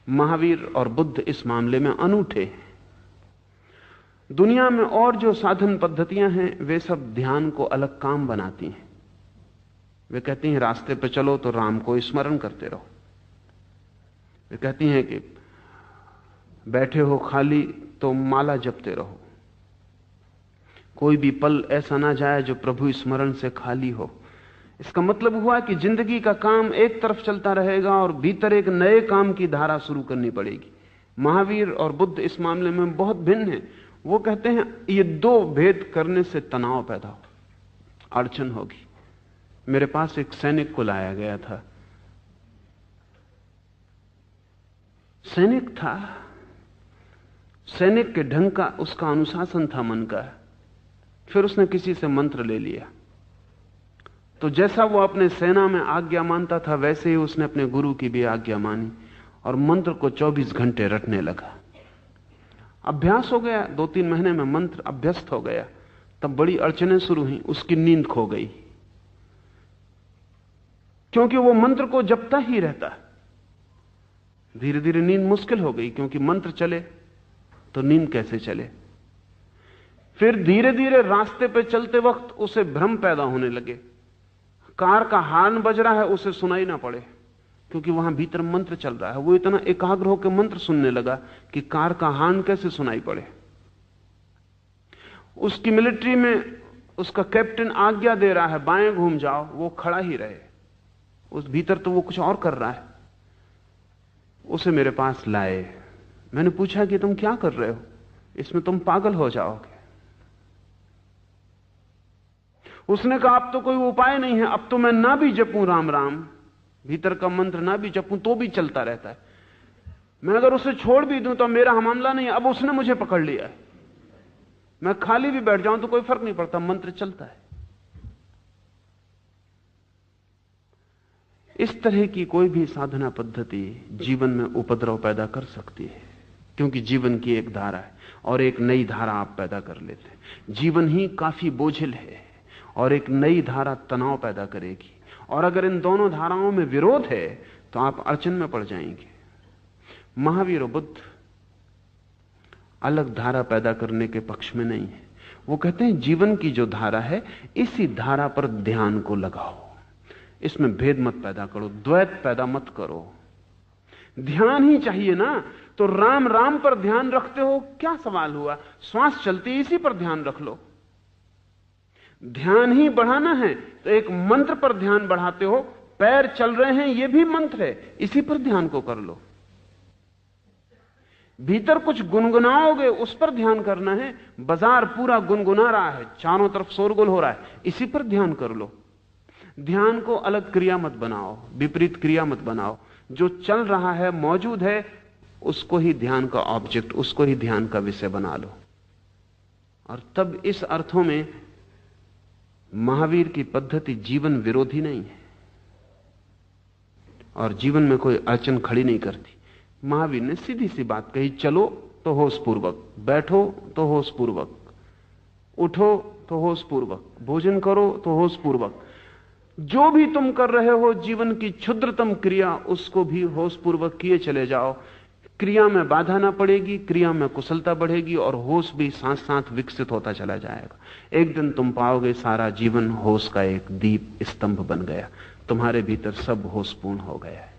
महावीर और बुद्ध इस मामले में अनूठे हैं। दुनिया में और जो साधन पद्धतियां हैं वे सब ध्यान को अलग काम बनाती हैं। वे कहती हैं रास्ते पर चलो तो राम को स्मरण करते रहो। वे कहती हैं कि बैठे हो खाली तो माला जपते रहो। कोई भी पल ऐसा ना जाए जो प्रभु स्मरण से खाली हो। इसका मतलब हुआ कि जिंदगी का काम एक तरफ चलता रहेगा और भीतर एक नए काम की धारा शुरू करनी पड़ेगी। महावीर और बुद्ध इस मामले में बहुत भिन्न हैं। वो कहते हैं ये दो भेद करने से तनाव पैदा हो, अड़चन होगी। मेरे पास एक सैनिक को लाया गया था। सैनिक था, सैनिक के ढंग का उसका अनुशासन था मन का। फिर उसने किसी से मंत्र ले लिया, तो जैसा वो अपने सेना में आज्ञा मानता था वैसे ही उसने अपने गुरु की भी आज्ञा मानी और मंत्र को 24 घंटे रटने लगा। अभ्यास हो गया, 2-3 महीने में मंत्र अभ्यस्त हो गया। तब बड़ी अड़चनें शुरू हुई। उसकी नींद खो गई, क्योंकि वो मंत्र को जपता ही रहता। धीरे धीरे नींद मुश्किल हो गई, क्योंकि मंत्र चले तो नींद कैसे चले। फिर धीरे धीरे रास्ते पे चलते वक्त उसे भ्रम पैदा होने लगे। कार का हॉर्न बज रहा है, उसे सुनाई ना पड़े, क्योंकि वहां भीतर मंत्र चल रहा है। वो इतना एकाग्र होकर मंत्र सुनने लगा कि कार का हॉर्न कैसे सुनाई पड़े। उसकी मिलिट्री में उसका कैप्टन आज्ञा दे रहा है बाएं घूम जाओ, वो खड़ा ही रहे। उस भीतर तो वो कुछ और कर रहा है। उसे मेरे पास लाए। मैंने पूछा कि तुम क्या कर रहे हो, इसमें तुम पागल हो जाओगे। उसने कहा अब तो कोई उपाय नहीं है, अब तो मैं ना भी जपूं राम राम, भीतर का मंत्र ना भी जपूं तो भी चलता रहता है। मैं अगर उसे छोड़ भी दूं तो मेरा मामला नहीं है। अब उसने मुझे पकड़ लिया है, मैं खाली भी बैठ जाऊं तो कोई फर्क नहीं पड़ता, मंत्र चलता है। इस तरह की कोई भी साधना पद्धति जीवन में उपद्रव पैदा कर सकती है, क्योंकि जीवन की एक धारा है और एक नई धारा आप पैदा कर लेते हैं। जीवन ही काफी बोझिल है और एक नई धारा तनाव पैदा करेगी, और अगर इन दोनों धाराओं में विरोध है तो आप अड़चन में पड़ जाएंगे। महावीर और बुद्ध अलग धारा पैदा करने के पक्ष में नहीं है। वो कहते हैं जीवन की जो धारा है इसी धारा पर ध्यान को लगाओ, इसमें भेद मत पैदा करो, द्वैत पैदा मत करो। ध्यान ही चाहिए ना, तो राम राम पर ध्यान रखते हो, क्या सवाल हुआ? श्वास चलती इसी पर ध्यान रख लो। ध्यान ही बढ़ाना है तो एक मंत्र पर ध्यान बढ़ाते हो। पैर चल रहे हैं, यह भी मंत्र है, इसी पर ध्यान को कर लो। भीतर कुछ गुनगुनाओगे, उस पर ध्यान करना है। बाजार पूरा गुनगुना रहा है, चारों तरफ शोरगुल हो रहा है, इसी पर ध्यान कर लो। ध्यान को अलग क्रिया मत बनाओ, विपरीत क्रिया मत बनाओ। जो चल रहा है, मौजूद है, उसको ही ध्यान का ऑब्जेक्ट, उसको ही ध्यान का विषय बना लो। और तब इस अर्थों में महावीर की पद्धति जीवन विरोधी नहीं है और जीवन में कोई अड़चन खड़ी नहीं करती। महावीर ने सीधी सी बात कही, चलो तो होश पूर्वक, बैठो तो होश पूर्वक, उठो तो होश पूर्वक, भोजन करो तो होश पूर्वक। जो भी तुम कर रहे हो जीवन की क्षुद्रतम क्रिया, उसको भी होश पूर्वक किए चले जाओ। क्रिया में बाधा ना पड़ेगी, क्रिया में कुशलता बढ़ेगी और होश भी साथ साथ विकसित होता चला जाएगा। एक दिन तुम पाओगे सारा जीवन होश का एक दीप स्तंभ बन गया, तुम्हारे भीतर सब होशपूर्ण हो गया है।